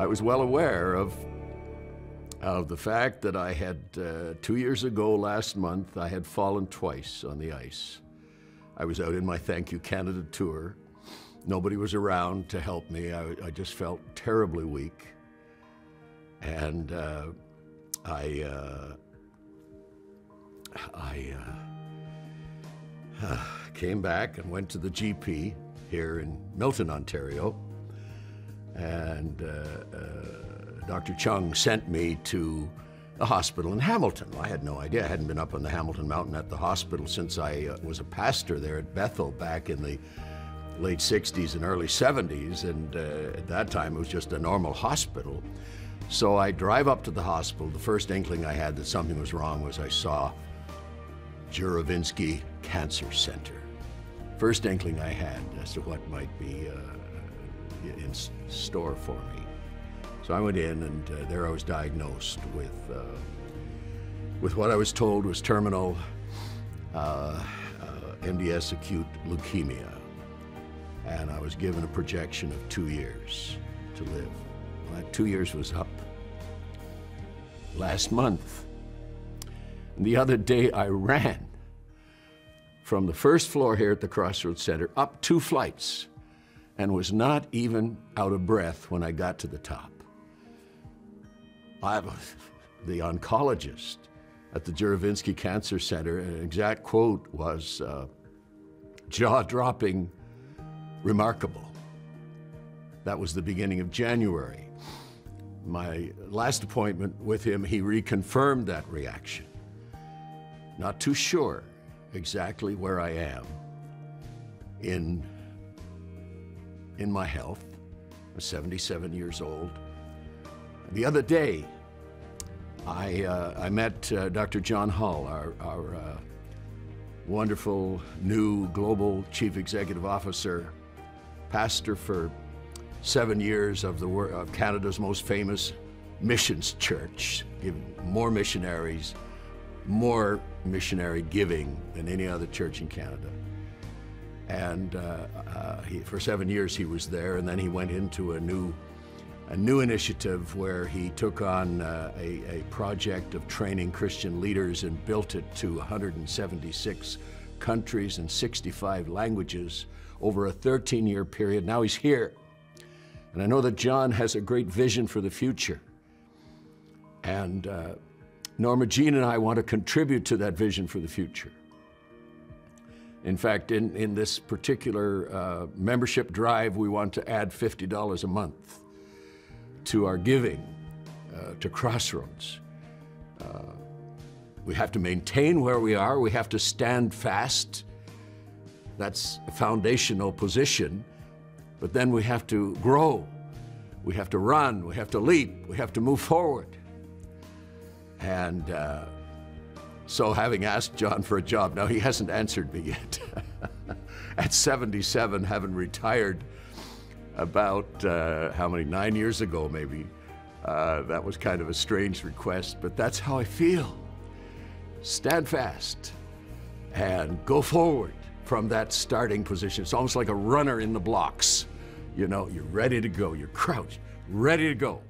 I was well aware of the fact that I had, 2 years ago last month, I had fallen twice on the ice. I was out in my Thank You Canada tour. Nobody was around to help me. I just felt terribly weak. And I came back and went to the GP here in Milton, Ontario. And Dr. Chung sent me to a hospital in Hamilton. I had no idea. I hadn't been up on the Hamilton Mountain at the hospital since I was a pastor there at Bethel back in the late 60s and early 70s. And at that time, it was just a normal hospital. So I drive up to the hospital. The first inkling I had that something was wrong was I saw Juravinsky Cancer Center. First inkling I had as to what might be in store for me. So I went in, and there I was diagnosed with what I was told was terminal MDS acute leukemia. And I was given a projection of 2 years to live. Well, that 2 years was up last month. And the other day I ran from the first floor here at the Crossroads Center up 2 flights and was not even out of breath when I got to the top. The oncologist at the Juravinsky Cancer Center, an exact quote was, jaw-dropping, remarkable. That was the beginning of January. My last appointment with him, he reconfirmed that reaction. Not too sure exactly where I am in my health. I'm 77 years old. The other day, I met Dr. John Hull, our wonderful new global chief executive officer, pastor for 7 years of Canada's most famous missions church, giving more missionaries, more missionary giving than any other church in Canada. And for 7 years he was there, and then he went into a new initiative where he took on a project of training Christian leaders and built it to 176 countries and 65 languages over a 13-year period. Now he's here. And I know that John has a great vision for the future. And Norma Jean and I want to contribute to that vision for the future. In fact, in this particular membership drive, we want to add $50 a month to our giving to Crossroads. We have to maintain where we are. We have to stand fast. That's a foundational position. But then we have to grow. We have to run. We have to leap. We have to move forward. And so having asked John for a job, now he hasn't answered me yet. At 77, having retired about, 9 years ago maybe, that was kind of a strange request, but that's how I feel. Stand fast and go forward from that starting position. It's almost like a runner in the blocks. You know, you're ready to go, you're crouched, ready to go.